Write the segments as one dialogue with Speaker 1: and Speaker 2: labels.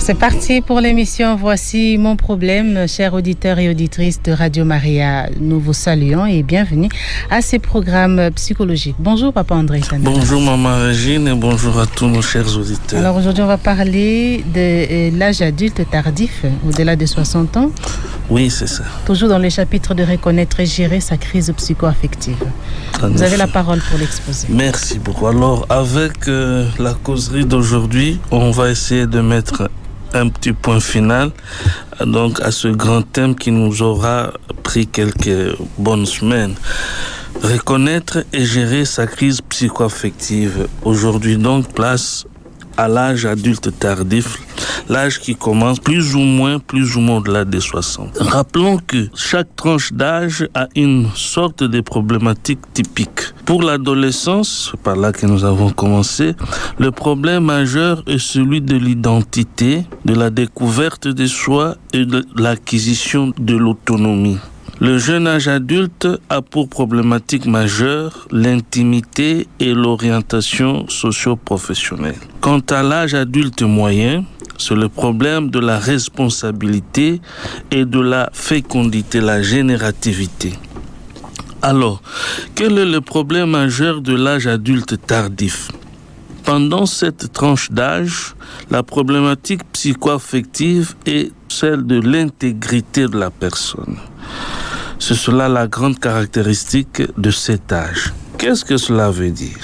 Speaker 1: C'est parti pour l'émission Voici mon problème, chers auditeurs et auditrices de Radio Maria. Nous vous saluons et bienvenue à ces programmes psychologiques. Bonjour Papa André.
Speaker 2: Bonjour Maman Régine et bonjour à tous nos chers auditeurs.
Speaker 1: Alors aujourd'hui on va parler de l'âge adulte tardif, au-delà de 60 ans.
Speaker 2: Oui, c'est ça.
Speaker 1: Toujours dans le chapitre de reconnaître et gérer sa crise psycho-affective. Vous avez la parole pour l'exposer.
Speaker 2: Merci beaucoup. Alors avec la causerie d'aujourd'hui, on va essayer de mettre un petit point final donc à ce grand thème qui nous aura pris quelques bonnes semaines. Reconnaître et gérer sa crise psycho-affective. Aujourd'hui donc, place à l'âge adulte tardif, l'âge qui commence plus ou moins au-delà des 60. Rappelons que chaque tranche d'âge a une sorte de problématique typique. Pour l'adolescence, c'est par là que nous avons commencé, le problème majeur est celui de l'identité, de la découverte de soi et de l'acquisition de l'autonomie. Le jeune âge adulte a pour problématique majeure l'intimité et l'orientation socio-professionnelle. Quant à l'âge adulte moyen, c'est le problème de la responsabilité et de la fécondité, la générativité. Alors, quel est le problème majeur de l'âge adulte tardif ? Pendant cette tranche d'âge, la problématique psycho-affective est celle de l'intégrité de la personne. C'est cela la grande caractéristique de cet âge. Qu'est-ce que cela veut dire ?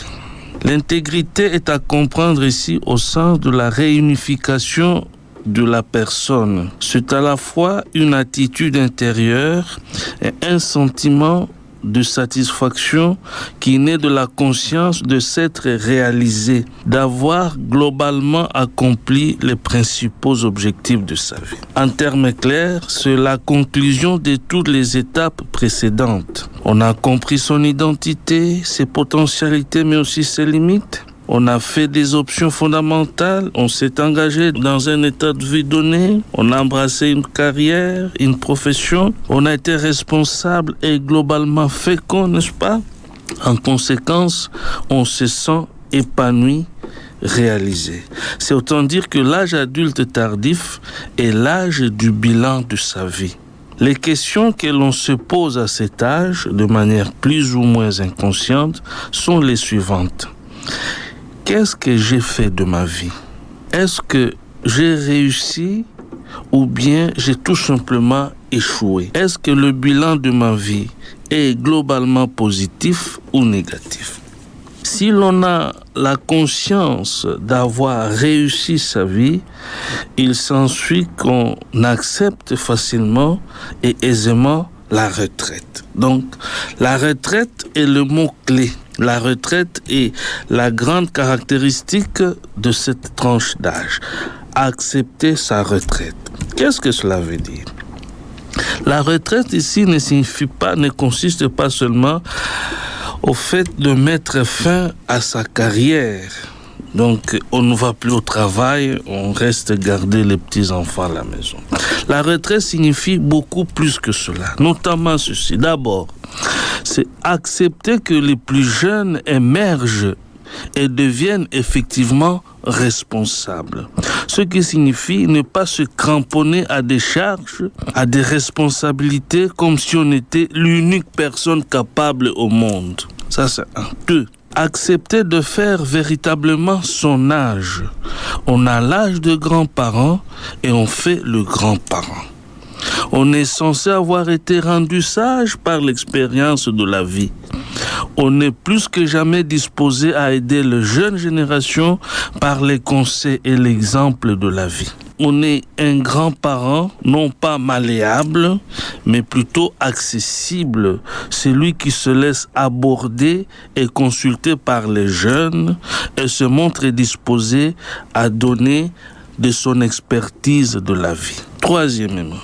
Speaker 2: L'intégrité est à comprendre ici au sens de la réunification de la personne. C'est à la fois une attitude intérieure et un sentiment de satisfaction qui naît de la conscience de s'être réalisé, d'avoir globalement accompli les principaux objectifs de sa vie. En termes clairs, c'est la conclusion de toutes les étapes précédentes. On a compris son identité, ses potentialités, mais aussi ses limites. On a fait des options fondamentales, on s'est engagé dans un état de vie donné, on a embrassé une carrière, une profession, on a été responsable et globalement fécond, n'est-ce pas ? En conséquence, on se sent épanoui, réalisé. C'est autant dire que l'âge adulte tardif est l'âge du bilan de sa vie. Les questions que l'on se pose à cet âge, de manière plus ou moins inconsciente, sont les suivantes. Qu'est-ce que j'ai fait de ma vie ? Est-ce que j'ai réussi ou bien j'ai tout simplement échoué ? Est-ce que le bilan de ma vie est globalement positif ou négatif ? Si l'on a la conscience d'avoir réussi sa vie, il s'ensuit qu'on accepte facilement et aisément la retraite. Donc, la retraite est le mot-clé. La retraite est la grande caractéristique de cette tranche d'âge. Accepter sa retraite. Qu'est-ce que cela veut dire ? La retraite ici ne consiste pas seulement au fait de mettre fin à sa carrière. Donc, on ne va plus au travail, on reste garder les petits-enfants à la maison. La retraite signifie beaucoup plus que cela, notamment ceci. D'abord, c'est accepter que les plus jeunes émergent et deviennent effectivement responsables. Ce qui signifie ne pas se cramponner à des charges, à des responsabilités comme si on était l'unique personne capable au monde. Ça, c'est un. Deux. Accepter de faire véritablement son âge. On a l'âge de grands-parents et on fait le grand-parent. On est censé avoir été rendu sage par l'expérience de la vie. On est plus que jamais disposé à aider les jeunes générations par les conseils et l'exemple de la vie. On est un grand-parent, non pas malléable, mais plutôt accessible. Celui qui se laisse aborder et consulter par les jeunes et se montre disposé à donner de son expertise de la vie. Troisièmement,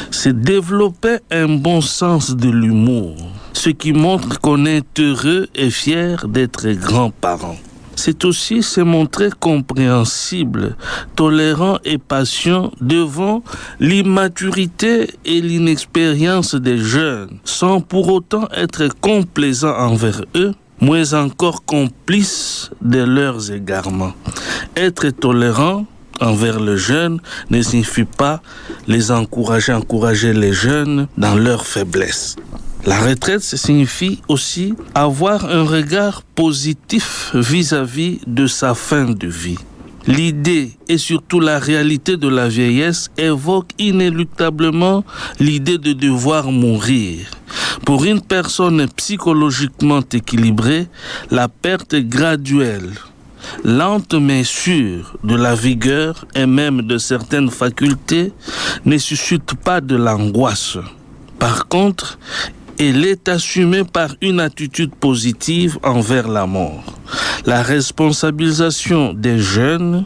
Speaker 2: c'est développer un bon sens de l'humour, ce qui montre qu'on est heureux et fier d'être grands-parents. C'est aussi se montrer compréhensible, tolérant et patient devant l'immaturité et l'inexpérience des jeunes, sans pour autant être complaisant envers eux, moins encore complice de leurs égarements. Être tolérant envers les jeunes ne signifie pas les encourager les jeunes dans leur faiblesse. La retraite, ça signifie aussi avoir un regard positif vis-à-vis de sa fin de vie. L'idée et surtout la réalité de la vieillesse évoque inéluctablement l'idée de devoir mourir. Pour une personne psychologiquement équilibrée, la perte graduelle, lente mais sûre de la vigueur et même de certaines facultés ne suscite pas de l'angoisse. Par contre, elle est assumée par une attitude positive envers la mort. La responsabilisation des jeunes,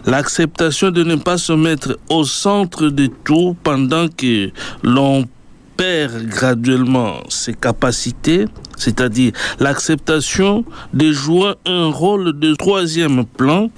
Speaker 2: l'acceptation de ne pas se mettre au centre de tout pendant que l'on perd graduellement ses capacités, c'est-à-dire l'acceptation de jouer un rôle de troisième plan,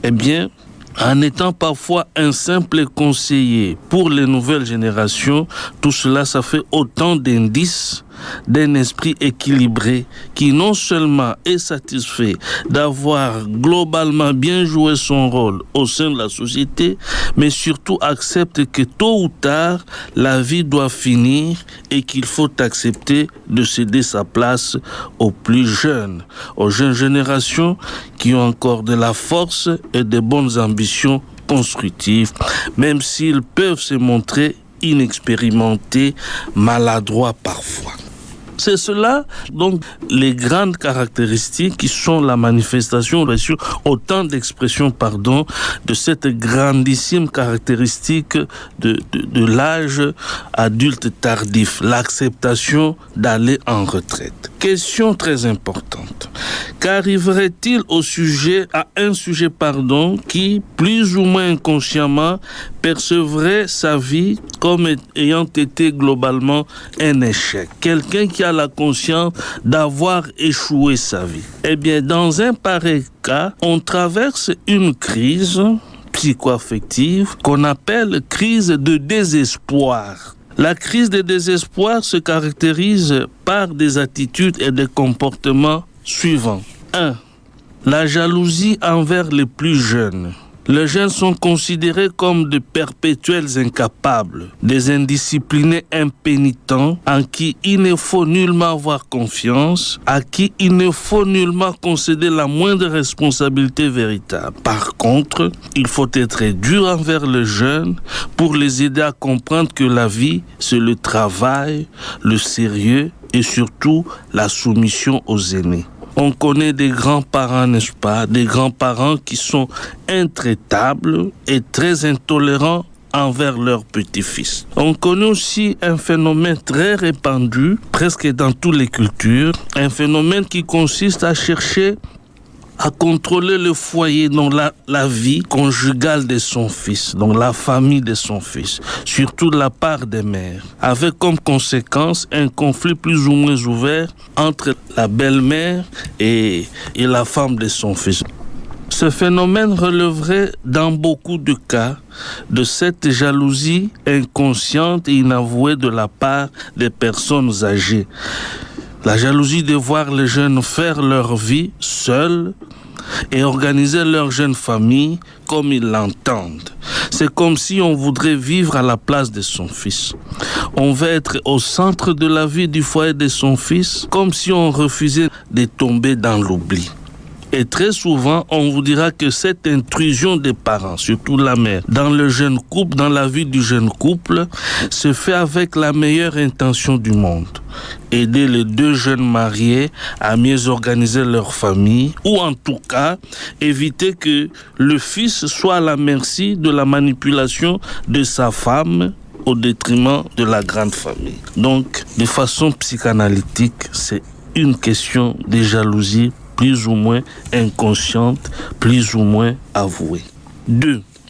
Speaker 2: en étant parfois un simple conseiller pour les nouvelles générations, tout cela, ça fait autant d'indices d'un esprit équilibré qui non seulement est satisfait d'avoir globalement bien joué son rôle au sein de la société, mais surtout accepte que tôt ou tard, la vie doit finir et qu'il faut accepter de céder sa place aux plus jeunes, aux jeunes générations qui ont encore de la force et de bonnes ambitions constructives, même s'ils peuvent se montrer inexpérimentés, maladroits parfois. C'est cela, donc, les grandes caractéristiques qui sont la manifestation, autant d'expressions, de cette grandissime caractéristique de l'âge adulte tardif, l'acceptation d'aller en retraite. Question très importante. Qu'arriverait-il à un sujet qui, plus ou moins inconsciemment, percevrait sa vie comme ayant été globalement un échec? Quelqu'un qui a la conscience d'avoir échoué sa vie. Dans un pareil cas, on traverse une crise psycho-affective qu'on appelle crise de désespoir. La crise de désespoir se caractérise par des attitudes et des comportements suivants. 1. La jalousie envers les plus jeunes. Les jeunes sont considérés comme de perpétuels incapables, des indisciplinés impénitents en qui il ne faut nullement avoir confiance, à qui il ne faut nullement concéder la moindre responsabilité véritable. Par contre, il faut être dur envers les jeunes pour les aider à comprendre que la vie, c'est le travail, le sérieux et surtout la soumission aux aînés. On connaît des grands-parents, n'est-ce pas? Des grands-parents qui sont intraitables et très intolérants envers leurs petits-fils. On connaît aussi un phénomène très répandu, presque dans toutes les cultures, un phénomène qui consiste à chercher à contrôler le foyer, donc la vie conjugale de son fils, donc la famille de son fils, surtout de la part des mères, avec comme conséquence un conflit plus ou moins ouvert entre la belle-mère et la femme de son fils. Ce phénomène relèverait dans beaucoup de cas de cette jalousie inconsciente et inavouée de la part des personnes âgées. La jalousie de voir les jeunes faire leur vie seuls et organiser leur jeune famille comme ils l'entendent. C'est comme si on voudrait vivre à la place de son fils. On veut être au centre de la vie du foyer de son fils, comme si on refusait de tomber dans l'oubli. Et très souvent, on vous dira que cette intrusion des parents, surtout la mère, dans le jeune couple, dans la vie du jeune couple, se fait avec la meilleure intention du monde. Aider les deux jeunes mariés à mieux organiser leur famille, ou en tout cas, éviter que le fils soit à la merci de la manipulation de sa femme au détriment de la grande famille. Donc, de façon psychanalytique, c'est une question de jalousie plus ou moins inconsciente, plus ou moins avouée.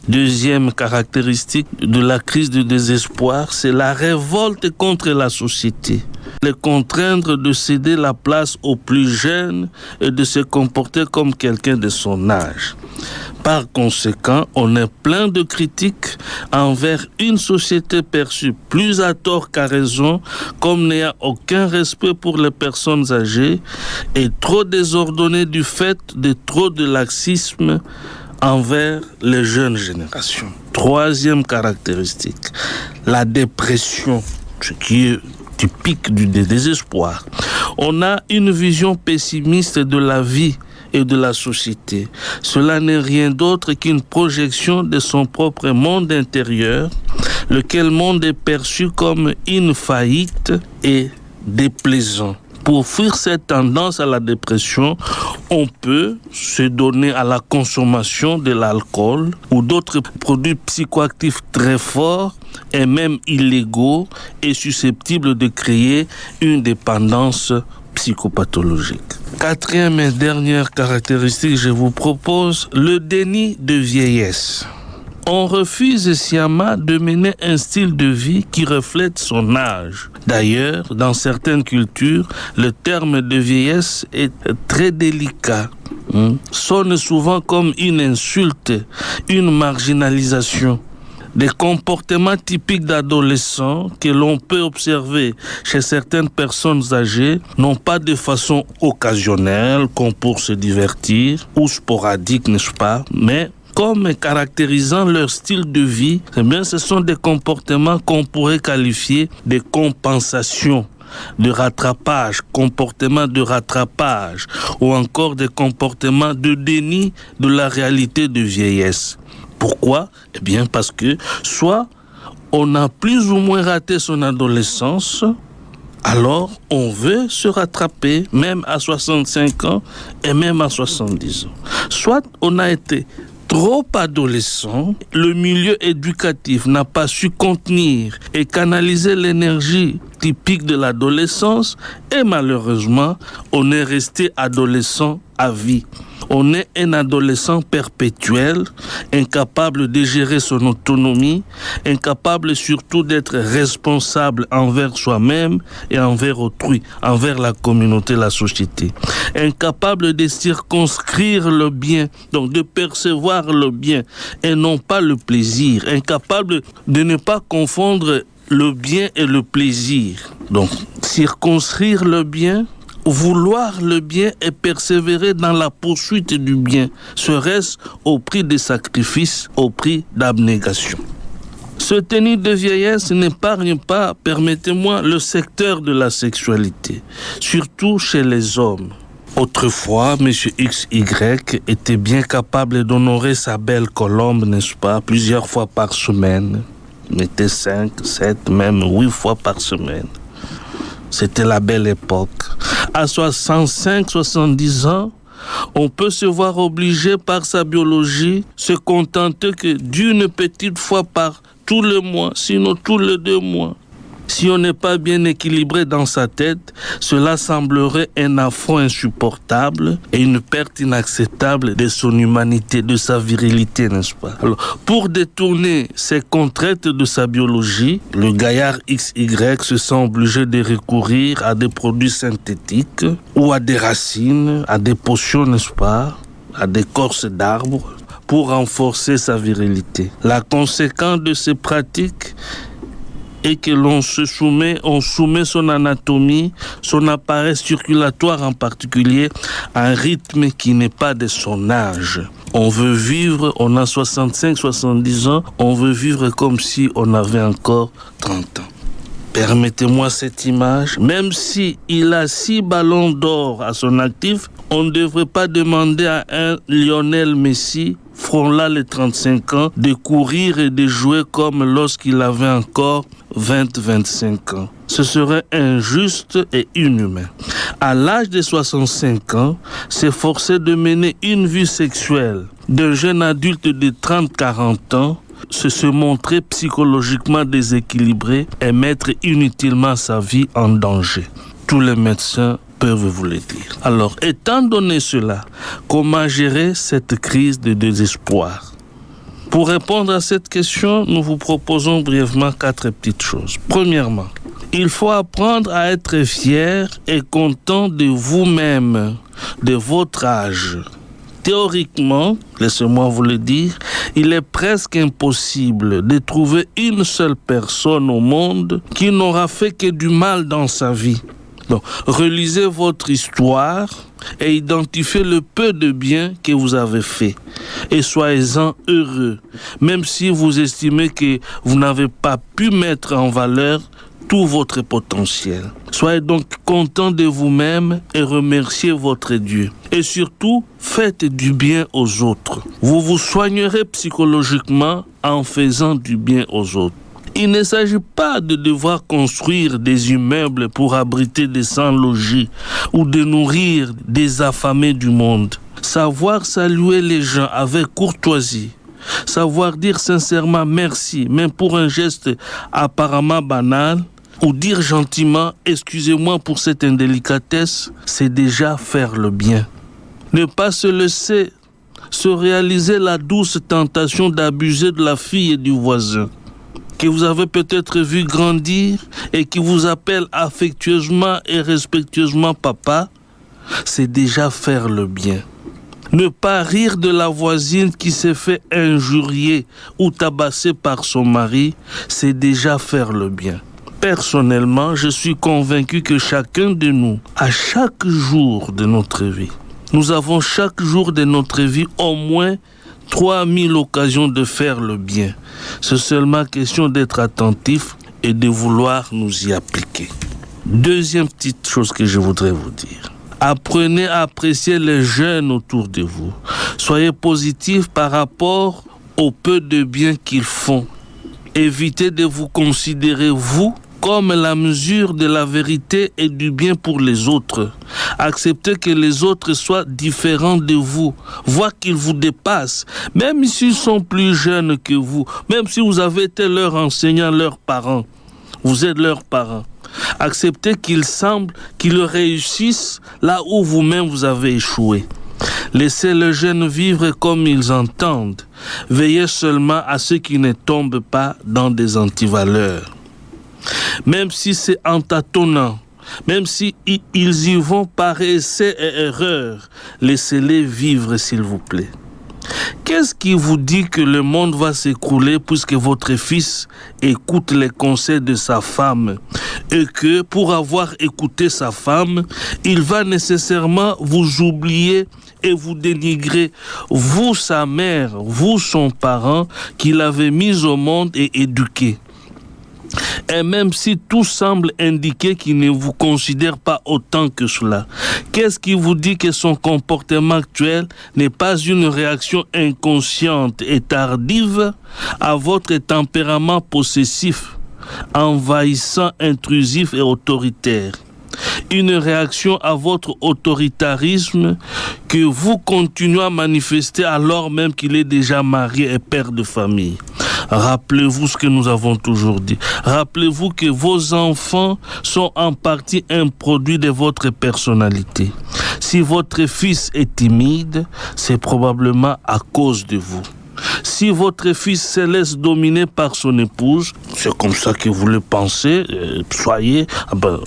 Speaker 2: Deuxième caractéristique de la crise de désespoir, c'est la révolte contre la société. Les contraindre de céder la place aux plus jeunes et de se comporter comme quelqu'un de son âge. Par conséquent, on est plein de critiques envers une société perçue plus à tort qu'à raison, comme n'ayant aucun respect pour les personnes âgées et trop désordonnée du fait de trop de laxisme envers les jeunes générations. Troisième caractéristique, la dépression, ce qui est typique du désespoir. On a une vision pessimiste de la vie et de la société. Cela n'est rien d'autre qu'une projection de son propre monde intérieur, lequel monde est perçu comme une faillite et déplaisant. Pour fuir cette tendance à la dépression, on peut se donner à la consommation de l'alcool ou d'autres produits psychoactifs très forts et même illégaux et susceptibles de créer une dépendance psychopathologique. Quatrième et dernière caractéristique, je vous propose le déni de vieillesse. On refuse sciemment de mener un style de vie qui reflète son âge. D'ailleurs, dans certaines cultures, le terme de vieillesse est très délicat. Sonne souvent comme une insulte, une marginalisation. Des comportements typiques d'adolescents que l'on peut observer chez certaines personnes âgées, non pas de façon occasionnelle, comme pour se divertir, ou sporadique, n'est-ce pas, mais comme caractérisant leur style de vie, eh bien, ce sont des comportements qu'on pourrait qualifier de compensation, de rattrapage, comportements de rattrapage, ou encore des comportements de déni de la réalité de vieillesse. Pourquoi ? Eh bien, parce que soit on a plus ou moins raté son adolescence, alors on veut se rattraper, même à 65 ans et même à 70 ans. Soit on a été trop adolescent, le milieu éducatif n'a pas su contenir et canaliser l'énergie typique de l'adolescence et malheureusement, on est resté adolescent à vie. On est un adolescent perpétuel, incapable de gérer son autonomie, incapable surtout d'être responsable envers soi-même et envers autrui, envers la communauté, la société. Incapable de circonscrire le bien, donc de percevoir le bien et non pas le plaisir. Incapable de ne pas confondre le bien et le plaisir. Donc, circonscrire le bien, vouloir le bien et persévérer dans la poursuite du bien, serait-ce au prix des sacrifices, au prix d'abnégation. Ce déni de vieillesse n'épargne pas, permettez-moi, le secteur de la sexualité, surtout chez les hommes. Autrefois, M. XY était bien capable d'honorer sa belle colombe, n'est-ce pas, plusieurs fois par semaine. Il mettait 5, 7, même 8 fois par semaine. C'était la belle époque. À 65, 70 ans, on peut se voir obligé par sa biologie se contenter que d'une petite fois par tous les mois, sinon tous les 2 mois. Si on n'est pas bien équilibré dans sa tête, cela semblerait un affront insupportable et une perte inacceptable de son humanité, de sa virilité, n'est-ce pas? Alors, pour détourner ces contraintes de sa biologie, le gaillard XY se sent obligé de recourir à des produits synthétiques ou à des racines, à des potions, n'est-ce pas? À des corses d'arbres pour renforcer sa virilité. La conséquence de ces pratiques et que on soumet son anatomie, son appareil circulatoire en particulier, à un rythme qui n'est pas de son âge. On veut vivre, on a 65, 70 ans, on veut vivre comme si on avait encore 30 ans. Permettez-moi cette image, même si il a 6 ballons d'or à son actif, on ne devrait pas demander à un Lionel Messi, frôlant les 35 ans, de courir et de jouer comme lorsqu'il avait encore 20-25 ans. Ce serait injuste et inhumain. À l'âge de 65 ans, s'efforcer de mener une vie sexuelle d'un jeune adulte de 30-40 ans, c'est se montrer psychologiquement déséquilibré et mettre inutilement sa vie en danger. Tous les médecins peuvent vous le dire. Alors, étant donné cela, comment gérer cette crise de désespoir? Pour répondre à cette question, nous vous proposons brièvement 4 petites choses. Premièrement, il faut apprendre à être fier et content de vous-même, de votre âge. Théoriquement, laissez-moi vous le dire, il est presque impossible de trouver une seule personne au monde qui n'aura fait que du mal dans sa vie. Donc, relisez votre histoire et identifiez le peu de bien que vous avez fait. Et soyez-en heureux, même si vous estimez que vous n'avez pas pu mettre en valeur tout votre potentiel. Soyez donc content de vous-même et remerciez votre Dieu. Et surtout, faites du bien aux autres. Vous vous soignerez psychologiquement en faisant du bien aux autres. Il ne s'agit pas de devoir construire des immeubles pour abriter des sans-logis ou de nourrir des affamés du monde. Savoir saluer les gens avec courtoisie, savoir dire sincèrement merci, même pour un geste apparemment banal, ou dire gentiment « excusez-moi pour cette indélicatesse », c'est déjà faire le bien. Ne pas se laisser se réaliser la douce tentation d'abuser de la fille et du voisin, que vous avez peut-être vu grandir et qui vous appelle affectueusement et respectueusement papa, c'est déjà faire le bien. Ne pas rire de la voisine qui s'est fait injurier ou tabasser par son mari, c'est déjà faire le bien. Personnellement, je suis convaincu que chacun de nous, à chaque jour de notre vie, nous avons chaque jour de notre vie au moins 3000 occasions de faire le bien. C'est seulement question d'être attentif et de vouloir nous y appliquer. Deuxième petite chose que je voudrais vous dire. Apprenez à apprécier les jeunes autour de vous. Soyez positif par rapport au peu de bien qu'ils font. Évitez de vous considérer, vous, comme la mesure de la vérité et du bien pour les autres. Acceptez que les autres soient différents de vous, voire qu'ils vous dépassent, même s'ils sont plus jeunes que vous, même si vous avez été leur enseignant, leurs parents. Vous êtes leurs parents. Acceptez qu'il semble qu'ils réussissent là où vous-même vous avez échoué. Laissez les jeunes vivre comme ils entendent. Veillez seulement à ce qu'ils ne tombent pas dans des antivaleurs. Même si c'est en tâtonnant, même si ils y vont par essai et erreur, laissez-les vivre s'il vous plaît. Qu'est-ce qui vous dit que le monde va s'écrouler puisque votre fils écoute les conseils de sa femme et que pour avoir écouté sa femme, il va nécessairement vous oublier et vous dénigrer, vous sa mère, vous son parent qu'il avait mis au monde et éduqué. Et même si tout semble indiquer qu'il ne vous considère pas autant que cela, qu'est-ce qui vous dit que son comportement actuel n'est pas une réaction inconsciente et tardive à votre tempérament possessif, envahissant, intrusif et autoritaire? Une réaction à votre autoritarisme que vous continuez à manifester alors même qu'il est déjà marié et père de famille. Rappelez-vous ce que nous avons toujours dit. Rappelez-vous que vos enfants sont en partie un produit de votre personnalité. Si votre fils est timide, c'est probablement à cause de vous. Si votre fils se laisse dominer par son épouse, c'est comme ça que vous le pensez,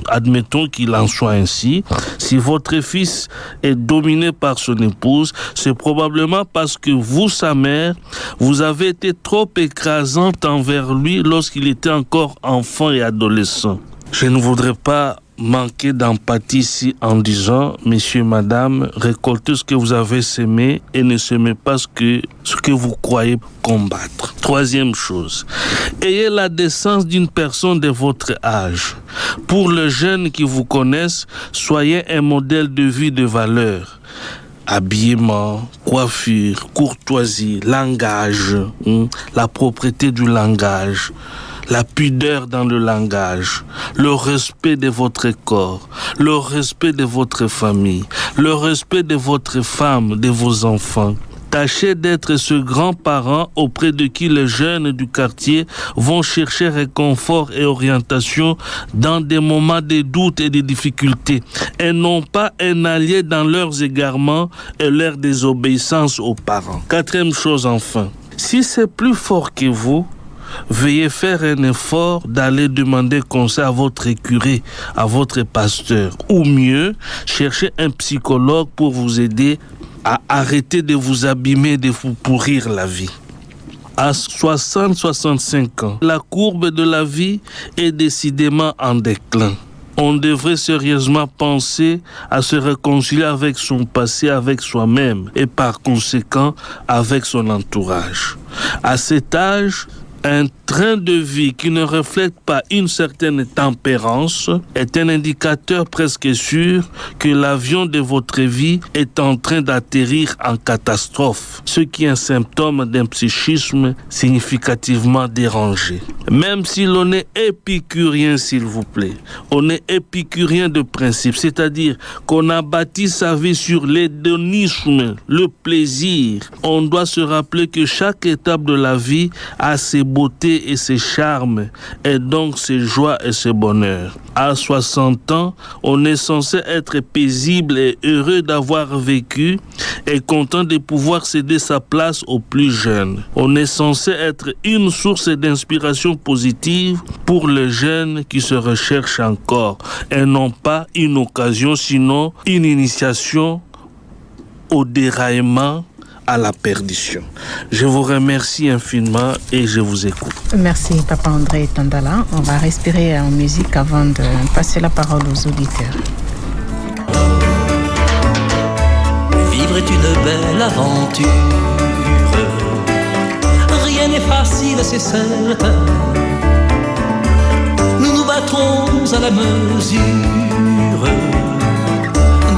Speaker 2: admettons qu'il en soit ainsi. Si votre fils est dominé par son épouse, c'est probablement parce que vous, sa mère, vous avez été trop écrasante envers lui lorsqu'il était encore enfant et adolescent. Je ne voudrais pas manquer d'empathie ici en disant, messieurs, madame, récoltez ce que vous avez semé et ne semez pas ce que vous croyez combattre. Troisième chose, ayez la décence d'une personne de votre âge. Pour les jeunes qui vous connaissent, soyez un modèle de vie de valeur. Habillement, coiffure, courtoisie, langage, la propreté du langage, la pudeur dans le langage, le respect de votre corps, le respect de votre famille, le respect de votre femme, de vos enfants. Tâchez d'être ce grand-parent auprès de qui les jeunes du quartier vont chercher réconfort et orientation dans des moments de doute et de difficultés, et non pas un allié dans leurs égarements et leur désobéissance aux parents. Quatrième chose enfin, si c'est plus fort que vous, veuillez faire un effort d'aller demander conseil à votre curé, à votre pasteur, ou mieux, chercher un psychologue pour vous aider à arrêter de vous abîmer, de vous pourrir la vie. À 60-65 ans, la courbe de la vie est décidément en déclin. on devrait sérieusement penser à se réconcilier avec son passé, avec soi-même et par conséquent avec son entourage. À cet âge, un train de vie qui ne reflète pas une certaine tempérance est un indicateur presque sûr que l'avion de votre vie est en train d'atterrir en catastrophe, ce qui est un symptôme d'un psychisme significativement dérangé. Même si l'on est épicurien, s'il vous plaît, on est épicurien de principe, c'est-à-dire qu'on a bâti sa vie sur l'hédonisme, le plaisir. On doit se rappeler que chaque étape de la vie a ses beautés et ses charmes, et donc ses joies et ses bonheurs. À 60 ans, on est censé être paisible et heureux d'avoir vécu et content de pouvoir céder sa place aux plus jeunes. On est censé être une source d'inspiration positive pour les jeunes qui se recherchent encore et non pas une occasion, sinon une initiation au déraillement, à la perdition. Je vous remercie infiniment et je vous écoute.
Speaker 1: Merci, Papa André Tandala. On va respirer en musique avant de passer la parole aux auditeurs.
Speaker 3: Vivre est une belle aventure. Rien n'est facile, c'est certain. Nous nous battrons à la mesure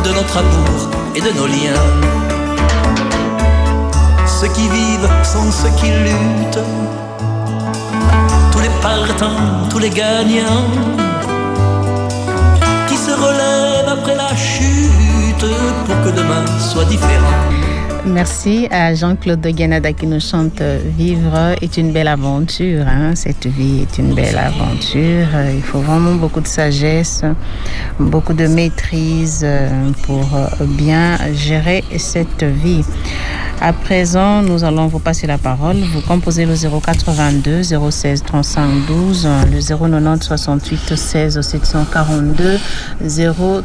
Speaker 3: de notre amour et de nos liens. Ceux qui vivent sont ceux qui luttent, tous les partants, tous les gagnants, qui se relèvent après la chute pour que demain soit différent.
Speaker 1: Merci à Jean-Claude Guénada qui nous chante « Vivre est une belle aventure ». Cette vie est une belle aventure. Il faut vraiment beaucoup de sagesse, beaucoup de maîtrise pour bien gérer cette vie. À présent, nous allons vous passer la parole. Vous composez le 082 016 35 12, le 090 68 16 742,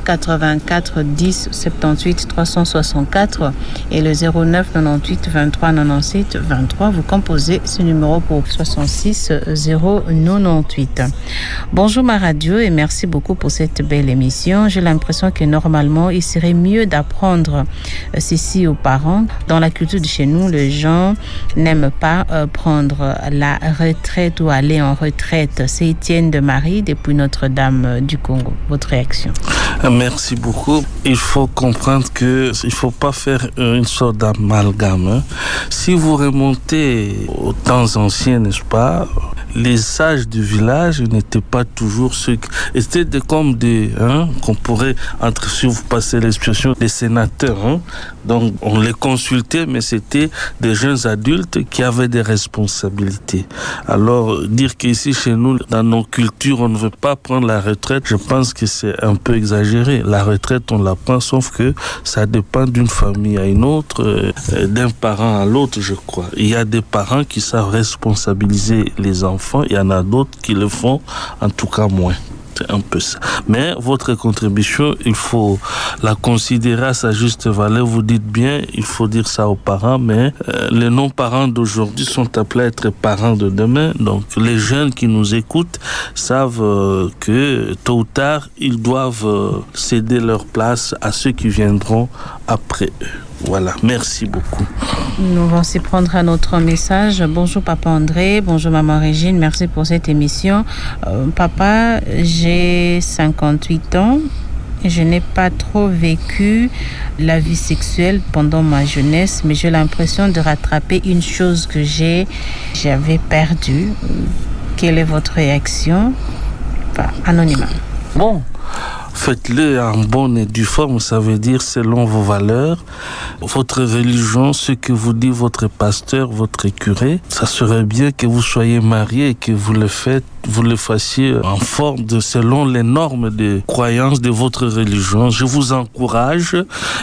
Speaker 1: 084 10 78 364 et le 09 98 23 97 23. Vous composez ce numéro pour 66 098. Bonjour ma radio et merci beaucoup pour cette belle émission. J'ai l'impression que normalement, il serait mieux d'apprendre ceci aux parents. Dans la culture de chez nous, les gens n'aiment pas prendre la retraite ou aller en retraite. C'est Étienne de Marie depuis Notre-Dame du Congo. Votre réaction?
Speaker 2: Merci beaucoup. Il faut comprendre que il faut pas faire une sorte d'amalgame. Si vous remontez aux temps anciens, n'est-ce pas, les sages du village n'étaient pas toujours ceux qui étaient comme des, qu'on pourrait, si vous passez l'expression, des sénateurs. Donc on les consultait, mais c'était des jeunes adultes qui avaient des responsabilités. Alors dire qu'ici chez nous, dans nos cultures, on ne veut pas prendre la retraite, je pense que c'est un peu exagéré. La retraite, on la prend, sauf que ça dépend d'une famille à une autre, d'un parent à l'autre, je crois. Il y a des parents qui savent responsabiliser les enfants, il y en a d'autres qui le font, en tout cas moins. C'est un peu ça. Mais votre contribution, il faut la considérer à sa juste valeur. Vous dites bien, il faut dire ça aux parents, mais les non-parents d'aujourd'hui sont appelés à être parents de demain. Donc les jeunes qui nous écoutent savent que tôt ou tard, ils doivent céder leur place à ceux qui viendront après eux. Voilà, merci beaucoup.
Speaker 1: Nous allons s'y prendre un autre message. Bonjour Papa André, bonjour Maman Régine, merci pour cette émission. Papa, j'ai 58 ans. Je n'ai pas trop vécu la vie sexuelle pendant ma jeunesse, mais j'ai l'impression de rattraper une chose que j'avais perdue. Quelle est votre réaction? Anonymat.
Speaker 2: Bon. Faites-le en bonne et due forme, ça veut dire selon vos valeurs, votre religion, ce que vous dit votre pasteur, votre curé. Ça serait bien que vous soyez marié et que vous le fassiez en forme selon les normes de croyance de votre religion. Je vous encourage,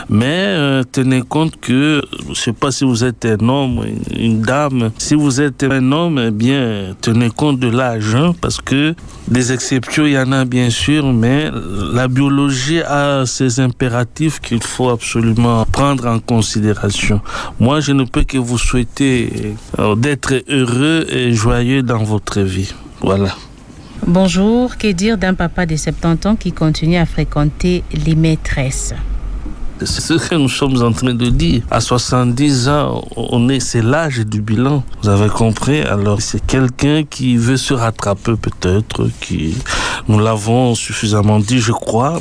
Speaker 2: mais tenez compte que, je ne sais pas si vous êtes un homme, une dame, si vous êtes un homme, eh bien, tenez compte de l'âge, parce que des exceptions, il y en a bien sûr, mais la biologie a ses impératifs qu'il faut absolument prendre en considération. Moi, je ne peux que vous souhaiter d'être heureux et joyeux dans votre vie. Voilà.
Speaker 1: Bonjour, que dire d'un papa de 70 ans qui continue à fréquenter les maîtresses?
Speaker 2: C'est ce que nous sommes en train de dire. À 70 ans, c'est l'âge du bilan. Vous avez compris? Alors, c'est quelqu'un qui veut se rattraper peut-être, nous l'avons suffisamment dit, je crois.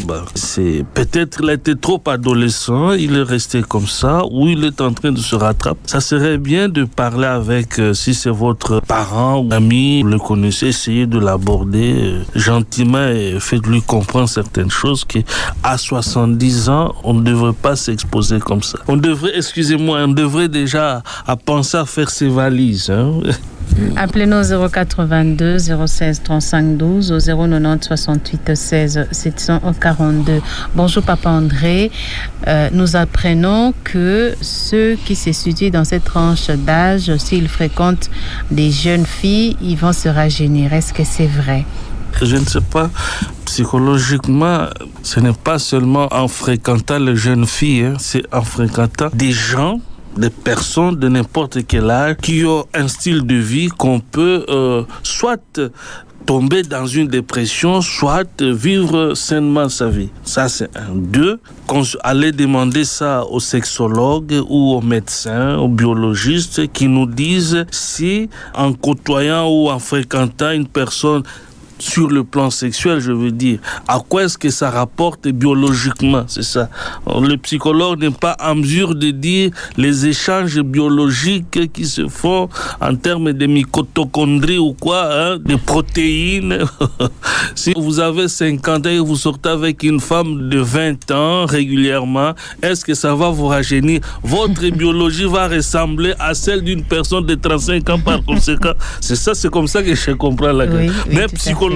Speaker 2: Peut-être il a été trop adolescent, il est resté comme ça, ou il est en train de se rattraper. Ça serait bien de parler avec, si c'est votre parent ou ami, vous le connaissez, essayez de l'aborder gentiment et faites-lui comprendre certaines choses qu'à 70 ans, on ne devrait pas s'exposer comme ça. On devrait déjà penser à faire ses valises.
Speaker 1: Appelez-nous au 082 016 35 12 au 090 68 16 742. Bonjour Papa André. Nous apprenons que ceux qui se situent dans cette tranche d'âge, s'ils fréquentent des jeunes filles, ils vont se rajeunir. Est-ce que c'est vrai?
Speaker 2: Je ne sais pas. Psychologiquement, ce n'est pas seulement en fréquentant les jeunes filles, c'est en fréquentant des gens, des personnes de n'importe quel âge qui ont un style de vie qu'on peut soit tomber dans une dépression, soit vivre sainement sa vie. Ça, c'est un. 2, aller demander ça aux sexologues ou aux médecins, aux biologistes qui nous disent si en côtoyant ou en fréquentant une personne sur le plan sexuel, je veux dire, à quoi est-ce que ça rapporte biologiquement, c'est ça. Le psychologue n'est pas en mesure de dire les échanges biologiques qui se font en termes de mitochondries ou quoi, de protéines. Si vous avez 50 ans et vous sortez avec une femme de 20 ans régulièrement, est-ce que ça va vous rajeunir? Votre biologie va ressembler à celle d'une personne de 35 ans par conséquent. C'est ça, c'est comme ça que je comprends la gueule.
Speaker 1: Oui,
Speaker 2: mais psychologiquement,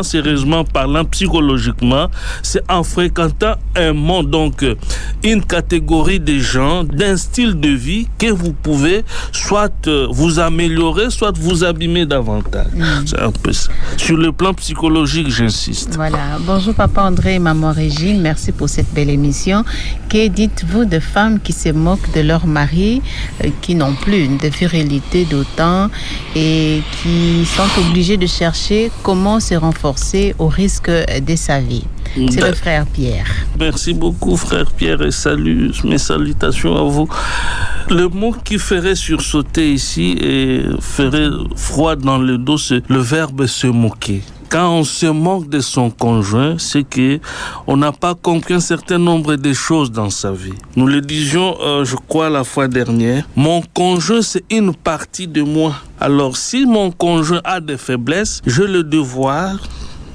Speaker 2: sérieusement parlant, psychologiquement, c'est en fréquentant un monde, donc une catégorie de gens, d'un style de vie que vous pouvez soit vous améliorer, soit vous abîmer davantage. C'est un peu ça. Sur le plan psychologique, j'insiste.
Speaker 1: Voilà. Bonjour Papa André et Maman Régine, merci pour cette belle émission. Que dites-vous de femmes qui se moquent de leur mari, qui n'ont plus de virilité d'autant et qui sont obligées de chercher comment se renforcer au risque de sa vie? C'est le frère Pierre.
Speaker 2: Merci beaucoup frère Pierre et mes salutations à vous. Le mot qui ferait sursauter ici et ferait froid dans le dos, c'est le verbe se moquer. Quand on se moque de son conjoint, c'est que on n'a pas compris un certain nombre de choses dans sa vie. Nous le disions, je crois, la fois dernière. Mon conjoint, c'est une partie de moi. Alors, si mon conjoint a des faiblesses, j'ai le devoir,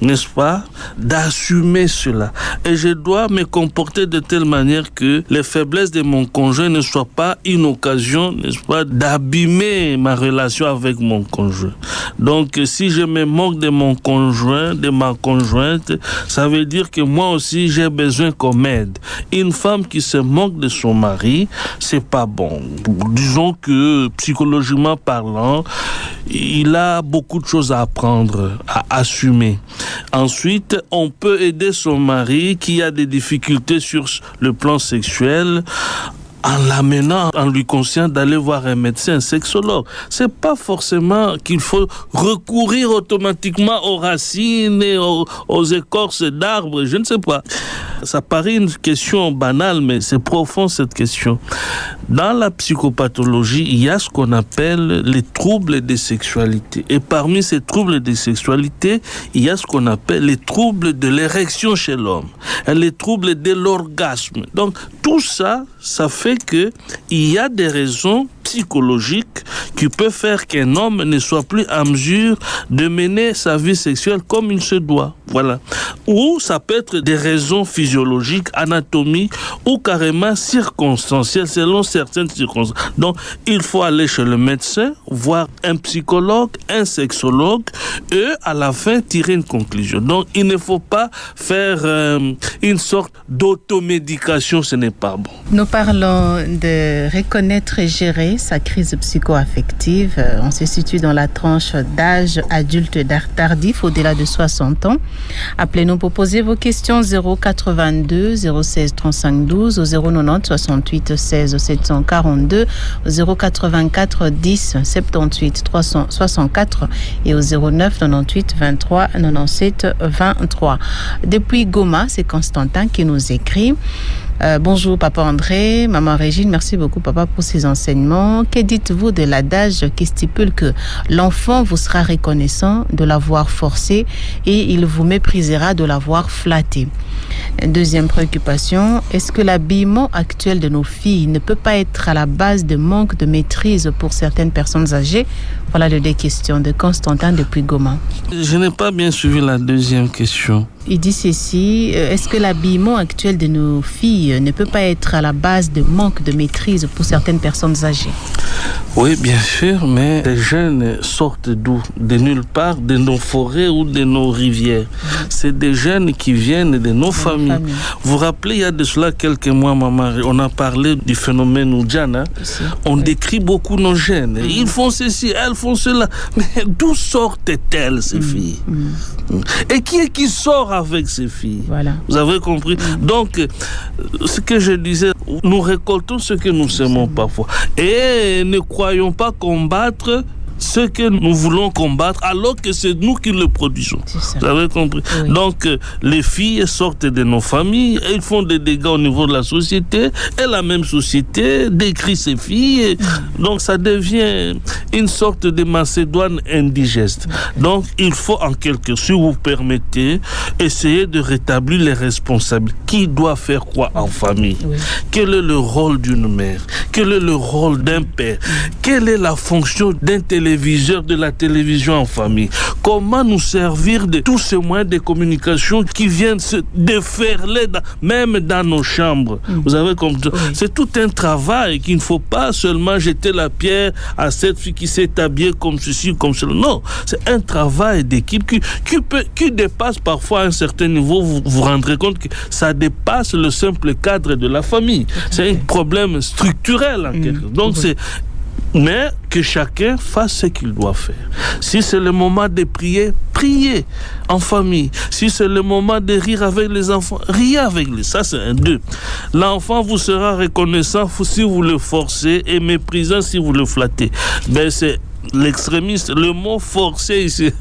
Speaker 2: n'est-ce pas, d'assumer cela. Et je dois me comporter de telle manière que les faiblesses de mon conjoint ne soient pas une occasion, n'est-ce pas, d'abîmer ma relation avec mon conjoint. Donc, si je me moque de mon conjoint, de ma conjointe, ça veut dire que moi aussi, j'ai besoin qu'on m'aide. Une femme qui se moque de son mari, c'est pas bon. Disons que, psychologiquement parlant, il a beaucoup de choses à apprendre, à assumer. Ensuite, on peut aider son mari qui a des difficultés sur le plan sexuel en l'amenant, en lui conseillant d'aller voir un médecin, un sexologue. C'est pas forcément qu'il faut recourir automatiquement aux racines et aux écorces d'arbres, je ne sais pas. Ça paraît une question banale, mais c'est profond cette question. Dans la psychopathologie, il y a ce qu'on appelle les troubles des sexualités. Et parmi ces troubles des sexualités, il y a ce qu'on appelle les troubles de l'érection chez l'homme, et les troubles de l'orgasme. Donc tout ça, ça fait qu'il y a des raisons psychologiques qui peuvent faire qu'un homme ne soit plus en mesure de mener sa vie sexuelle comme il se doit. Voilà. Ou ça peut être des raisons physiologiques, anatomiques ou carrément circonstancielles selon certaines circonstances. Donc, il faut aller chez le médecin, voir un psychologue, un sexologue et à la fin tirer une conclusion. Donc, il ne faut pas faire une sorte d'automédication, ce n'est pas bon.
Speaker 1: Nous parlons de reconnaître et gérer sa crise psycho-affective. On se situe dans la tranche d'âge adulte tardif au-delà de 60 ans. Appelez-nous pour poser vos questions 082 016 35 12 au 090 68 16 742 au 084 10 78 364 et au 09 98 23 97 23. Depuis Goma, c'est Constantin qui nous écrit. Bonjour Papa André, Maman Régine, merci beaucoup Papa pour ces enseignements. Que dites-vous de l'adage qui stipule que l'enfant vous sera reconnaissant de l'avoir forcé et il vous méprisera de l'avoir flatté? Deuxième préoccupation, est-ce que l'habillement actuel de nos filles ne peut pas être à la base de manque de maîtrise pour certaines personnes âgées? Voilà les deux questions de Constantin depuis Goma.
Speaker 2: Je n'ai pas bien suivi la deuxième question.
Speaker 1: Il dit ceci, est-ce que l'habillement actuel de nos filles ne peut pas être à la base de manque de maîtrise pour certaines personnes âgées?
Speaker 2: Oui, bien sûr, mais les jeunes sortent d'où? De nulle part, de nos forêts ou de nos rivières. C'est des jeunes qui viennent de nos familles. Vous vous rappelez, il y a de cela quelques mois, maman, on a parlé du phénomène Oudjana. On décrit beaucoup nos jeunes. Ils font ceci, elles font cela. Mais d'où sortent-elles, ces filles? Et qui est qui sort avec ces filles?
Speaker 1: Voilà.
Speaker 2: Vous avez compris? Donc, ce que je disais, nous récoltons ce que nous semons parfois. Et ne croyons pas combattre ce que nous voulons combattre alors que c'est nous qui le produisons. Vous avez compris? Oui. Donc, les filles sortent de nos familles, elles font des dégâts au niveau de la société et la même société décrit ces filles. Donc, ça devient une sorte de Macédoine indigeste. Donc, il faut en quelque sorte, si vous permettez, essayer de rétablir les responsables. Qui doit faire quoi en famille? Quel est le rôle d'une mère? Quel est le rôle d'un père? Quelle est la fonction d'un téléviseur de la télévision en famille? Comment nous servir de tous ces moyens de communication qui viennent se déferler même dans nos chambres? Vous avez compris? C'est tout un travail qu'il ne faut pas seulement jeter la pierre à cette fille qui s'est habillée comme ceci, comme cela. Non, c'est un travail d'équipe qui dépasse parfois un certain niveau. Vous vous rendrez compte que ça dépasse le simple cadre de la famille. C'est un problème structurel en quelque sorte. Donc mais que chacun fasse ce qu'il doit faire. Si c'est le moment de prier, priez en famille. Si c'est le moment de rire avec les enfants, riez avec les. Ça, c'est un 2. L'enfant vous sera reconnaissant si vous le forcez et méprisant si vous le flattez. Ben, c'est l'extrémiste. Le mot forcer ici,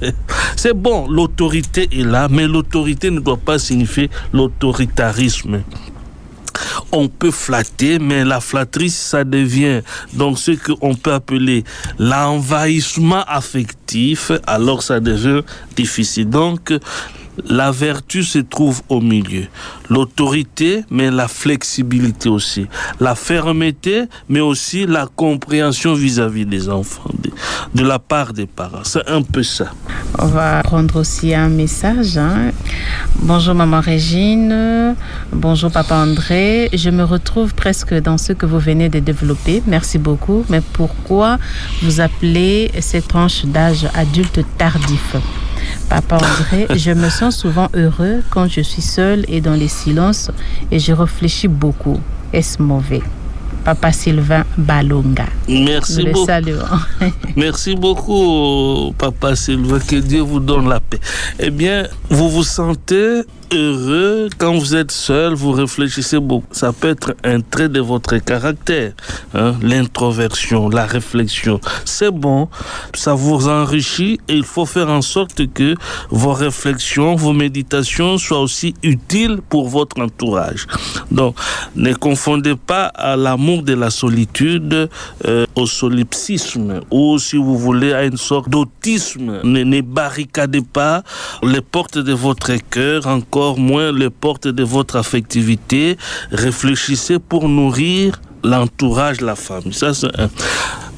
Speaker 2: c'est bon, l'autorité est là, mais l'autorité ne doit pas signifier l'autoritarisme. On peut flatter, mais la flatterie, ça devient donc ce qu'on peut appeler l'envahissement affectif, alors ça devient difficile. Donc, la vertu se trouve au milieu. L'autorité, mais la flexibilité aussi. La fermeté, mais aussi la compréhension vis-à-vis des enfants, de la part des parents. C'est un peu ça.
Speaker 1: On va prendre aussi un message. Bonjour Maman Régine, bonjour Papa André. Je me retrouve presque dans ce que vous venez de développer. Merci beaucoup. Mais pourquoi vous appelez cette tranche d'âge adulte tardif? Papa André, je me sens souvent heureux quand je suis seul et dans les silences et je réfléchis beaucoup. Est-ce mauvais? Papa Sylvain Balonga.
Speaker 2: Merci beaucoup.
Speaker 1: Saluons.
Speaker 2: Merci beaucoup, Papa Sylvain. Que Dieu vous donne la paix. Eh bien, vous vous sentez heureux quand vous êtes seul, vous réfléchissez beaucoup. Ça peut être un trait de votre caractère, l'introversion, la réflexion. C'est bon, ça vous enrichit et il faut faire en sorte que vos réflexions, vos méditations soient aussi utiles pour votre entourage. Donc, ne confondez pas à l'amour de la solitude au solipsisme ou, si vous voulez, à une sorte d'autisme. Ne barricadez pas les portes de votre cœur, encore moins les portes de votre affectivité. Réfléchissez pour nourrir l'entourage, la famille. Ça, c'est un.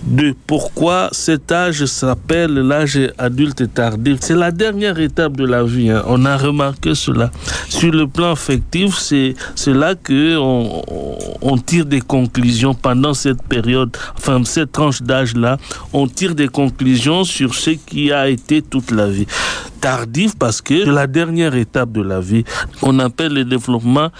Speaker 2: 2. Pourquoi cet âge s'appelle l'âge adulte tardif? C'est la dernière étape de la vie. On a remarqué cela. Sur le plan affectif, c'est là qu'on tire des conclusions pendant cette période, enfin cette tranche d'âge-là. On tire des conclusions sur ce qui a été toute la vie. Tardif parce que c'est la dernière étape de la vie. On appelle le développement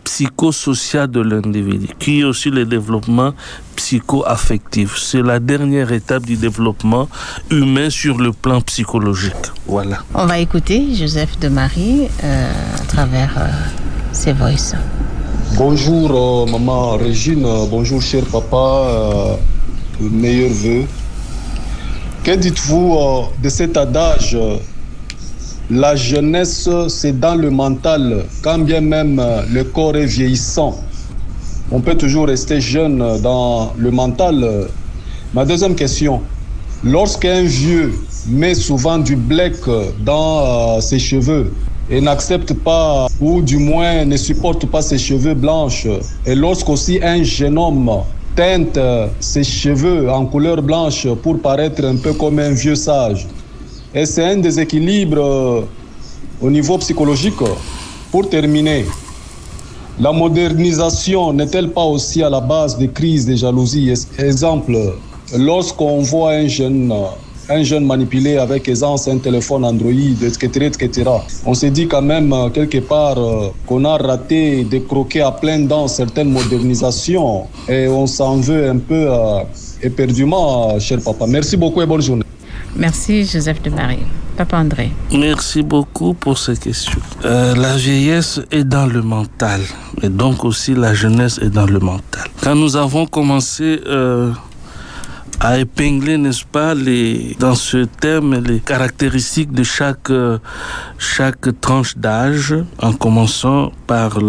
Speaker 2: psychosocial de l'individu, qui est aussi le développement psycho-affectif. C'est la dernière étape du développement humain sur le plan psychologique. Voilà.
Speaker 1: On va écouter Joseph de Marie à travers ses voix.
Speaker 4: Bonjour maman Régine, bonjour cher papa, meilleurs vœux. Que dites-vous de cet adage la jeunesse, c'est dans le mental, quand bien même le corps est vieillissant. On peut toujours rester jeune dans le mental. Ma deuxième question, lorsqu'un vieux met souvent du bleck dans ses cheveux et n'accepte pas, ou du moins ne supporte pas ses cheveux blancs, et lorsqu'aussi un jeune homme teinte ses cheveux en couleur blanche pour paraître un peu comme un vieux sage, et c'est un déséquilibre au niveau psychologique. Pour terminer, la modernisation n'est-elle pas aussi à la base des crises de jalousie? Exemple, lorsqu'on voit un jeune manipulé avec aisance un téléphone Android, etc., on se dit quand même quelque part qu'on a raté de croquer à plein dents certaines modernisations et on s'en veut un peu éperdument, cher papa. Merci beaucoup et bonne journée.
Speaker 1: Merci Joseph de Marie. Papa André.
Speaker 2: Merci beaucoup pour ces questions. La vieillesse est dans le mental, et donc aussi la jeunesse est dans le mental. Quand nous avons commencé à épingler, n'est-ce pas, dans ce thème, les caractéristiques de chaque tranche d'âge, en commençant par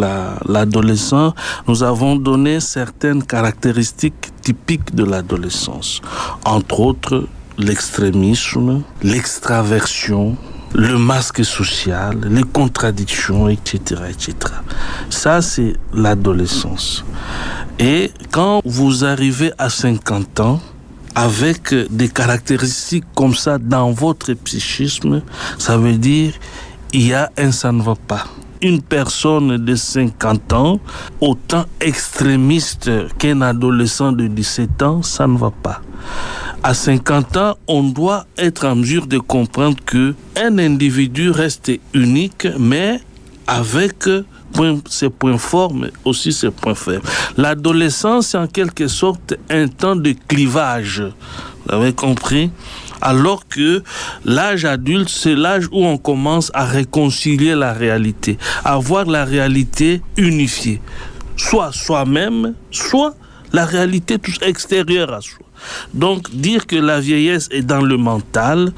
Speaker 2: l'adolescent, nous avons donné certaines caractéristiques typiques de l'adolescence. Entre autres, l'extrémisme, l'extraversion, le masque social, les contradictions, etc., etc. Ça, c'est l'adolescence. Et quand vous arrivez à 50 ans, avec des caractéristiques comme ça dans votre psychisme, ça veut dire il y a un ça ne va pas. Une personne de 50 ans, autant extrémiste qu'un adolescent de 17 ans, ça ne va pas. À 50 ans, on doit être en mesure de comprendre qu'un individu reste unique, mais avec ses points forts, mais aussi ses points faibles. L'adolescence, c'est en quelque sorte un temps de clivage. Vous avez compris? Alors que l'âge adulte, c'est l'âge où on commence à réconcilier la réalité, à voir la réalité unifiée. Soit soi-même, soit la réalité extérieure à soi. Donc, dire que la vieillesse est dans le mental,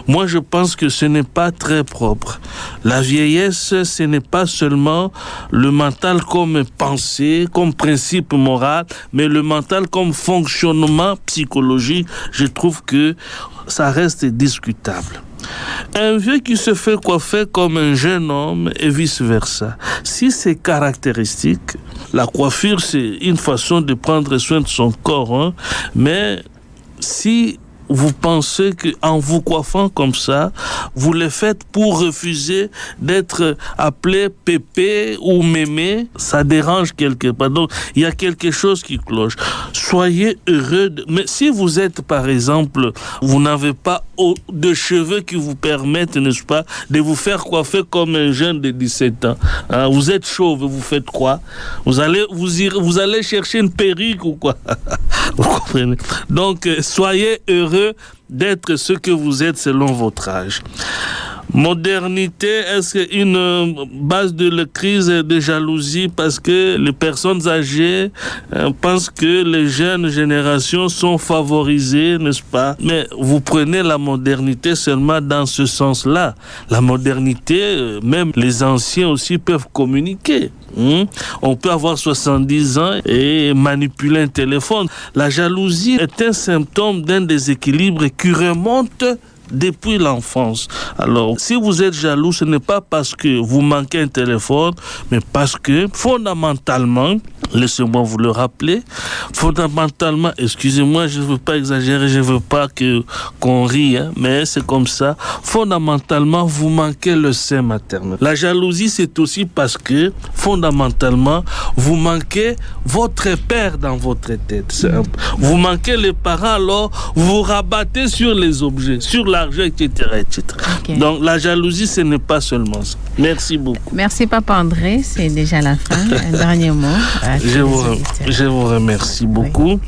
Speaker 2: moi je pense que ce n'est pas très propre. La vieillesse, ce n'est pas seulement le mental comme pensée, comme principe moral, mais le mental comme fonctionnement psychologique. Je trouve que ça reste discutable. Un vieux qui se fait coiffer comme un jeune homme et vice-versa. Si c'est caractéristique, la coiffure c'est une façon de prendre soin de son corps, mais si vous pensez qu'en vous coiffant comme ça, vous le faites pour refuser d'être appelé pépé ou mémé, ça dérange quelque part. Donc, il y a quelque chose qui cloche. Soyez heureux. Mais si vous êtes, par exemple, vous n'avez pas de cheveux qui vous permettent, n'est-ce pas, de vous faire coiffer comme un jeune de 17 ans. Hein, vous êtes chauve, vous faites quoi? Vous allez chercher une perruque ou quoi? Vous comprenez? Donc, soyez heureux d'être ce que vous êtes selon votre âge. Modernité, est-ce une base de la crise de jalousie parce que les personnes âgées pensent que les jeunes générations sont favorisées, n'est-ce pas? Mais vous prenez la modernité seulement dans ce sens-là. La modernité, même les anciens aussi peuvent communiquer. On peut avoir 70 ans et manipuler un téléphone. La jalousie est un symptôme d'un déséquilibre qui remonte depuis l'enfance. Alors, si vous êtes jaloux, ce n'est pas parce que vous manquez un téléphone, mais parce que fondamentalement, laissez-moi vous le rappeler, fondamentalement, excusez-moi, je ne veux pas exagérer, je ne veux pas qu'on rie, mais c'est comme ça, fondamentalement, vous manquez le sein maternel. La jalousie, c'est aussi parce que, fondamentalement, vous manquez votre père dans votre tête. Vous manquez les parents, alors vous rabattez sur les objets, sur l'argent, etc., etc.
Speaker 1: Okay.
Speaker 2: Donc, la jalousie, ce n'est pas seulement ça. Merci beaucoup.
Speaker 1: Merci, Papa André. C'est déjà la fin. Un dernier mot.
Speaker 2: Je vous remercie beaucoup. Oui.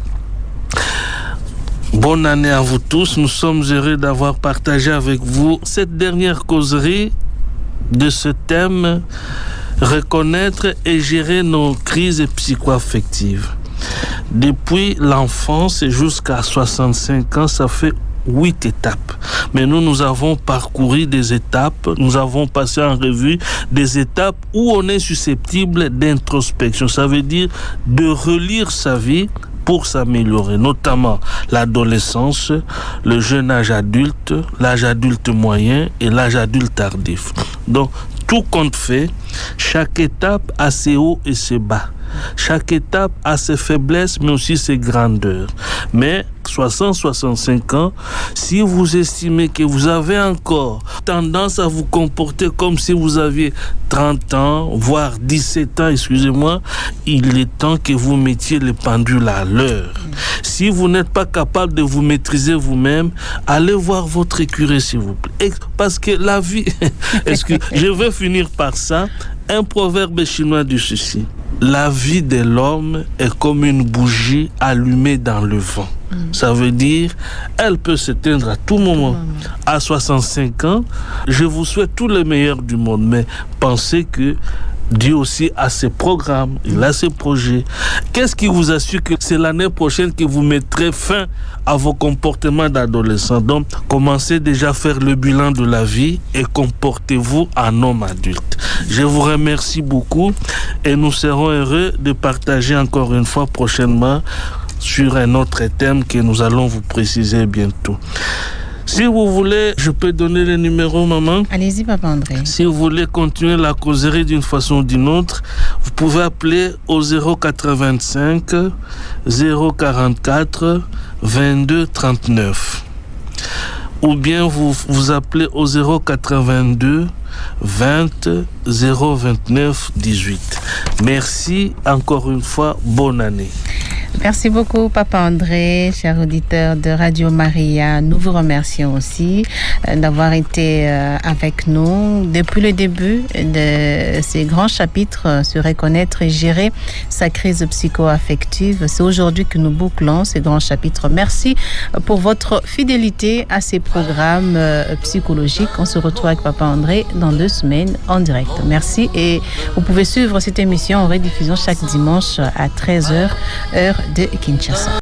Speaker 2: Bonne année à vous tous. Nous sommes heureux d'avoir partagé avec vous cette dernière causerie de ce thème, reconnaître et gérer nos crises psycho-affectives. Depuis l'enfance et jusqu'à 65 ans, ça fait 8 étapes. Mais nous avons parcouru des étapes, nous avons passé en revue des étapes où on est susceptible d'introspection. Ça veut dire de relire sa vie pour s'améliorer, notamment l'adolescence, le jeune âge adulte, l'âge adulte moyen et l'âge adulte tardif. Donc, tout compte fait, chaque étape a ses hauts et ses bas. Chaque étape a ses faiblesses, mais aussi ses grandeurs. Mais 60-65 ans, si vous estimez que vous avez encore tendance à vous comporter comme si vous aviez 30 ans, voire 17 ans, excusez-moi, il est temps que vous mettiez les pendules à l'heure. Si vous n'êtes pas capable de vous maîtriser vous-même, allez voir votre écureuil, s'il vous plaît. Parce que la vie... Je vais finir par ça. Un proverbe chinois dit ceci. La vie de l'homme est comme une bougie allumée dans le vent. Ça veut dire, elle peut s'éteindre à tout moment. À 65 ans, je vous souhaite tout le meilleur du monde, mais pensez que Dieu aussi a ses programmes, il a ses projets. Qu'est-ce qui vous assure que c'est l'année prochaine que vous mettrez fin à vos comportements d'adolescent? Donc, commencez déjà à faire le bilan de la vie et comportez-vous en homme adulte. Je vous remercie beaucoup et nous serons heureux de partager encore une fois prochainement sur un autre thème que nous allons vous préciser bientôt. Si vous voulez, je peux donner le numéro, maman.
Speaker 1: Allez-y, Papa André.
Speaker 2: Si vous voulez continuer la causerie d'une façon ou d'une autre, vous pouvez appeler au 085 044 22 39. Ou bien vous appelez au 082 20 029 18. Merci encore une fois, bonne année.
Speaker 1: Merci beaucoup, Papa André, cher auditeur de Radio Maria. Nous vous remercions aussi d'avoir été avec nous depuis le début de ces grands chapitres sur reconnaître et gérer sa crise psycho-affective. C'est aujourd'hui que nous bouclons ces grands chapitres. Merci pour votre fidélité à ces programmes psychologiques. On se retrouve avec Papa André dans 2 semaines en direct. Merci et vous pouvez suivre cette émission en rediffusion chaque dimanche à 13h, heure de Kinshasa.